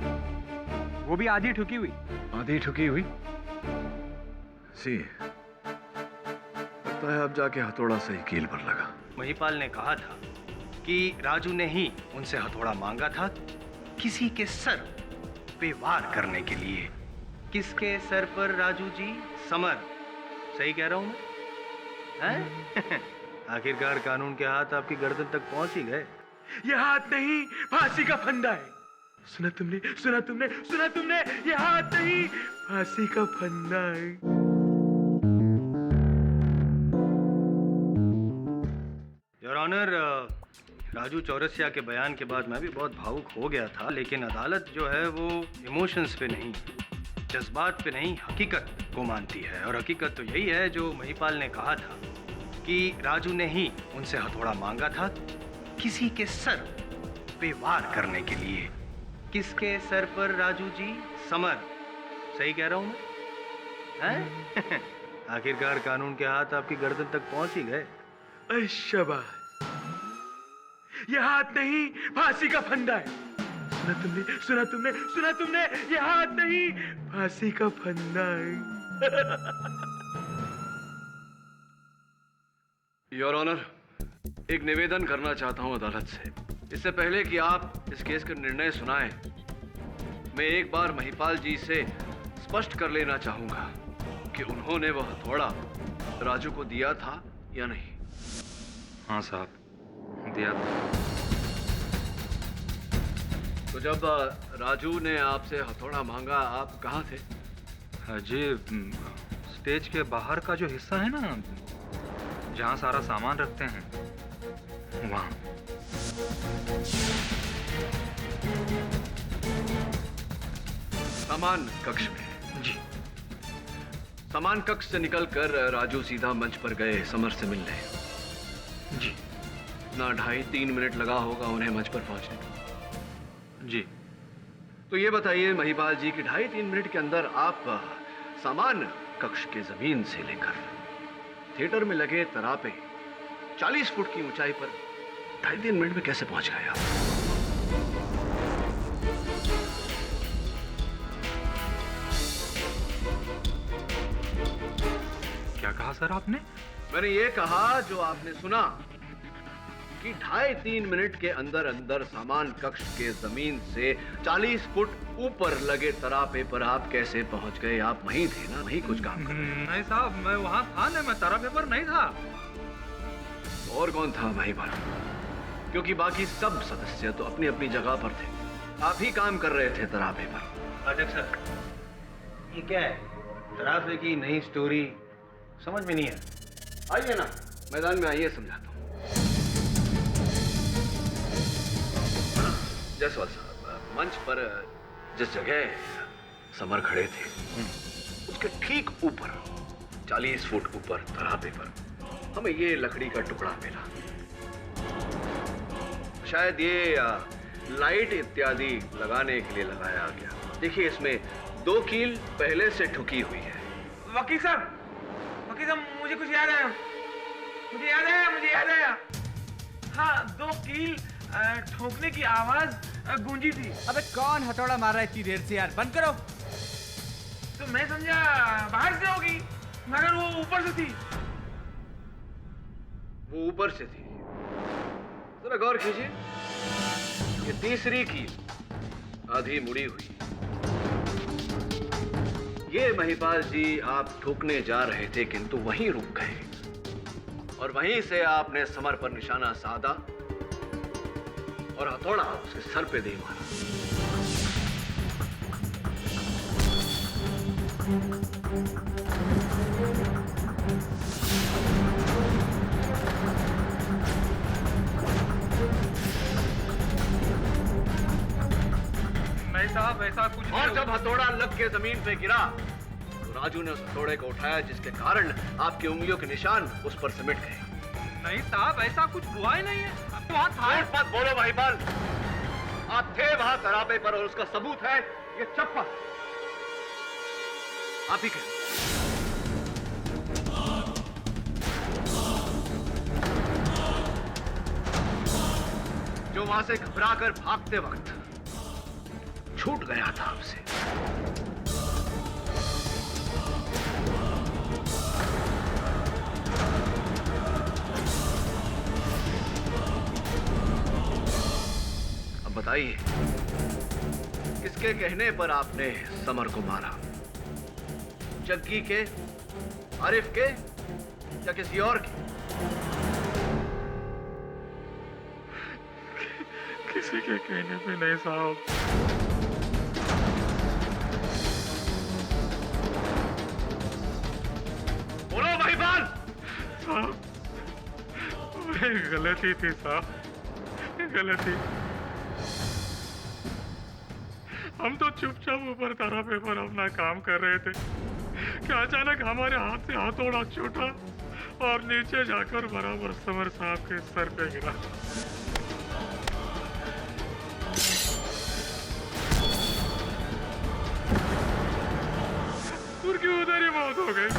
Speaker 7: वो भी आधी ठुकी हुई।
Speaker 2: आधी ठुकी हुई? सी, लगता है अब जाके हथौड़ा सही कील पर लगा।
Speaker 3: महिपाल ने कहा था कि राजू ने ही उनसे हथौड़ा मांगा था किसी के सर पे वार करने के लिए। किसके सर पर राजू जी? समर। सही कह रहा हूं मैं? हैं? आखिरकार कानून के हाथ आपकी गर्दन तक पहुंच ही गए।
Speaker 4: ये हाथ नहीं, फांसी का फंदा है। सुना तुमने, सुना तुमने, सुना तुमने, ये हाथ नहीं, फांसी का फंदा है।
Speaker 3: योर ऑनर, राजू चौरसिया के बयान के बाद मैं भी बहुत भावुक हो गया था, लेकिन अदालत जो है वो इमोशंस पे नहीं, जज्बात पे नहीं, हकीकत को मानती है। और हकीकत तो यही है जो महिपाल ने कहा था कि राजू ने ही उनसे हथौड़ा मांगा था किसी के सर पे वार करने के लिए। किसके सर पर राजू जी? समर। सही कह रहा हूं मैं? हैं? आखिरकार कानून के हाथ आपकी गर्दन तक पहुंच ही गए।
Speaker 4: शाबाश। ये हाथ नहीं, फांसी का फंदा है। सुना तुमने, सुना तुमने, सुना तुमने, ये हाथ नहीं, फांसी का फंदा है।
Speaker 2: योर ऑनर, एक निवेदन करना चाहता हूं अदालत से। इससे पहले कि आप इस केस का निर्णय सुनाएं, मैं एक बार महिपाल जी से स्पष्ट कर लेना चाहूंगा कि उन्होंने वह हथौड़ा राजू को दिया था या नहीं।
Speaker 1: हाँ साहब, दिया था।
Speaker 2: तो जब राजू ने आपसे हथौड़ा मांगा, आप कहाँ थे?
Speaker 1: जी, स्टेज के बाहर का जो हिस्सा है ना, जहाँ सारा सामान रखते हैं, वहाँ।
Speaker 2: सामान कक्ष में?
Speaker 1: जी।
Speaker 2: सामान कक्ष से निकलकर राजू सीधा मंच पर गए समर से मिलने।
Speaker 1: जी।
Speaker 2: ना 2.5-3 मिनट लगा होगा उन्हें मंच पर पहुंचने को।
Speaker 1: जी।
Speaker 2: तो ये बताइए महिपाल जी कि 2.5-3 मिनट के अंदर आप सामान कक्ष के जमीन से लेकर थिएटर में लगे तरापे 40 फुट की ऊंचाई पर 2.5-3 मिनट में कैसे पहुंच गए आप?
Speaker 1: क्या कहा सर आपने?
Speaker 2: मैंने ये कहा जो आपने सुना कि 2.5-3 मिनट के अंदर अंदर सामान कक्ष के जमीन से 40 फुट ऊपर लगे तरापे पर आप कैसे पहुंच गए? आप वहीं थे ना, वहीं कुछ काम कर रहे थे।
Speaker 1: नहीं साहब, मैं वहां था नहीं, मैं तरापे पर नहीं था।
Speaker 2: और कौन था वहीं पर? क्योंकि बाकी सब सदस्य तो अपनी अपनी जगह पर थे, आप ही काम कर रहे थे तरापे पर।
Speaker 13: अध्यक्ष सर, ये क्या है? तरापे की नई स्टोरी समझ में नहीं है।
Speaker 2: आइए ना, मैदान में आइए, समझाता हूँ। जायसवाल साहब, मंच पर जिस जगह समर खड़े थे उसके ठीक ऊपर 40 फुट ऊपर तरापे पर हमें ये लकड़ी का टुकड़ा मिला। शायद ये लाइट इत्यादि लगाने के लिए लगाया गया। देखिए, इसमें 2 कील पहले से ठुकी हुई है।
Speaker 4: वकील साहब, मुझे कुछ याद आया, मुझे याद आया। हाँ, 2 कील ठोकने की आवाज गूंजी थी।
Speaker 9: अबे कौन हथौड़ा मार रहा है इतनी देर से यार? बंद करो।
Speaker 4: तो मैं समझा बाहर से होगी, मगर वो ऊपर से थी।
Speaker 2: वो ऊपर से थी? जरा गौर कीजिए, ये तीसरी कील आधी मुड़ी हुई। ये महिपाल जी आप ठोकने जा रहे थे किंतु वहीं रुक गए और वहीं से आपने समर पर निशाना साधा और हथौड़ा उसके सर पे दे मारा।
Speaker 1: नहीं साहब, ऐसा कुछ नहीं।
Speaker 2: और जब हथौड़ा लग के जमीन पे गिरा तो राजू ने उस हथौड़े को उठाया, जिसके कारण आपकी उंगलियों के निशान उस पर सिमट गए।
Speaker 1: नहीं साहब, ऐसा कुछ हुआ ही नहीं है। अब तो वहां था।
Speaker 2: झूठ मत बोलो महिपाल, आप थे वहां तरापे पर और उसका सबूत है ये चप्पल। आप ही कहें। जो वहां से घबराकर भागते वक्त छूट गया था आपसे। अब बताइए, किसके कहने पर आपने समर को मारा? जग्गी के, आरिफ के या किसी और के?
Speaker 1: किसी के कहने पे नहीं साहब।
Speaker 2: बोलो महिपाल।
Speaker 1: साहब, गलती थी साहब, गलती। हम तो चुपचाप ऊपर तरापे पर अपना काम कर रहे थे कि अचानक हमारे हाथ से हथौड़ा छूटा और नीचे जाकर बराबर समर साहब के सर पे गिरा। उनकी उधर ही मौत हो गई।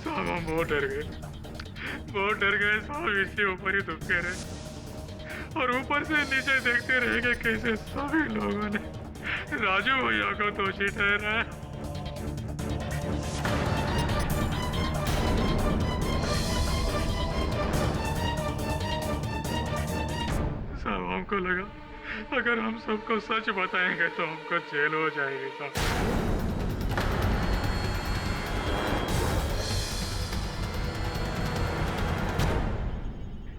Speaker 1: साहब, हम बहुत डर गए साहब। इसके ऊपर ही दुबके रहे और ऊपर से नीचे देखते रह गए कैसे सभी लोगों ने राजू भैया को दोषी ठहराया। साहब, हमको लगा अगर हम सबको सच बताएंगे तो हमको जेल हो जाएगी साहब।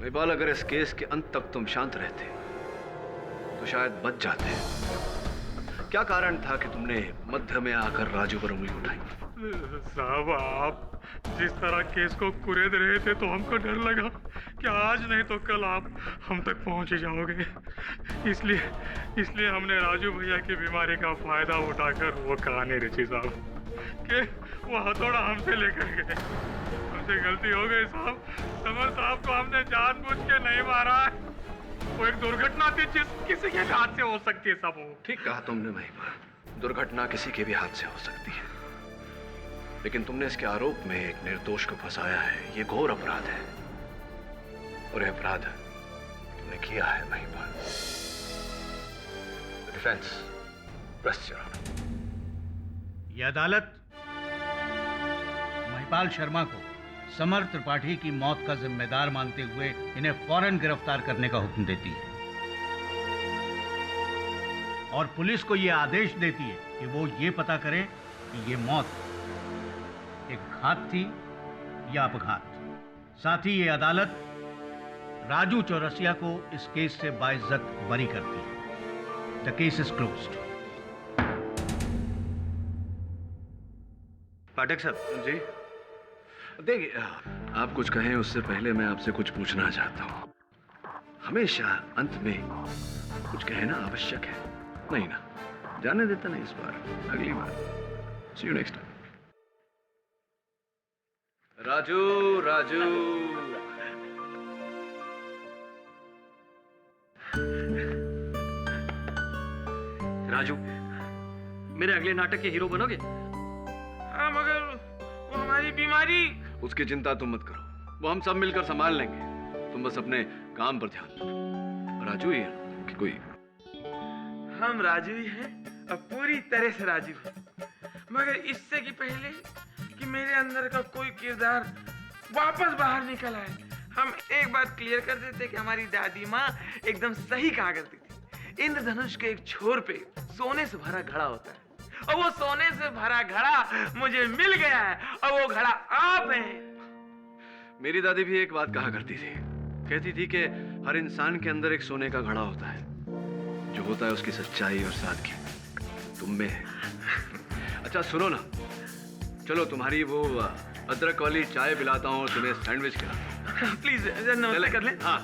Speaker 2: महिपाल, अगर इस केस के अंत तक तुम शांत रहते तो शायद बच जाते। क्या कारण था कि तुमने मध्य में आकर राजू पर उंगली उठाई?
Speaker 1: साहब, आप जिस तरह केस को कुरेद रहे थे तो हमको डर लगा कि आज नहीं तो कल आप हम तक पहुंच ही जाओगे। इसलिए हमने राजू भैया की बीमारी का फायदा उठाकर वो कहानी रची साहब कि वो हथौड़ा हमसे लेकर गए। हमसे गलती हो गई साहब। समर साहब को हमने जानबूझ के नहीं मारा है। वो एक दुर्घटना थी जिस किसी के हाथ से हो सकती है साहब।
Speaker 2: ठीक कहा तुमने महिपाल, दुर्घटना किसी के भी हाथ से हो सकती है। लेकिन तुमने इसके आरोप में एक निर्दोष को फंसाया है। ये घोर अपराध है और यह अपराध तुमने किया है वहीं पर। Defence, rest your honour.
Speaker 13: यह अदालत महिपाल शर्मा को समर त्रिपाठी की मौत का जिम्मेदार मानते हुए इन्हें फौरन गिरफ्तार करने का हुक्म देती है और पुलिस को यह आदेश देती है कि वो ये पता करे कि ये मौत एक घात थी या अपघात। साथ ही ये अदालत राजू चौरसिया को इस केस से बाइज्जत बरी करती है। The case is closed.
Speaker 3: Pathak साहब
Speaker 2: जी देखिए, आप कुछ कहें उससे पहले मैं आपसे कुछ पूछना चाहता हूँ। हमेशा अंत में कुछ कहना आवश्यक है, नहीं ना? जाने देता नहीं इस बार, अगली बार। See you next time. Raju, Raju.
Speaker 12: Raju, मेरे अगले नाटक के हीरो बनोगे?
Speaker 4: हाँ, मगर वो हमारी बीमारी।
Speaker 2: उसकी चिंता तुम मत करो, वो हम सब मिलकर संभाल लेंगे। तुम बस अपने काम पर ध्यान दो। राजू ही है कि कोई?
Speaker 4: हम राजू ही हैं और पूरी तरह से राजू हैं। मगर इससे कि पहले कि मेरे अंदर का कोई किरदार वापस बाहर निकल आए, हम एक बात क्लियर कर देते कि हमारी दादी माँ एकदम सही कहा करती थी। इंद्रधनुष के एक छोर पे सोने से भरा घड़ा होता है और वो सोने से भरा घड़ा मुझे मिल गया है और वो घड़ा आप हैं।
Speaker 2: मेरी दादी भी एक बात कहा करती थी, कहती थी कि हर इंसान के अंदर एक सोने का घड़ा होता है, जो होता है उसकी सच्चाई और सादगी तुम में है। अच्छा सुनो ना, चलो तुम्हारी वो अदरक वाली चाय पिलाता हूँ और तुम्हें सैंडविच खिलाता हूँ।
Speaker 4: प्लीज नमस्ते कर ले।
Speaker 2: हाँ।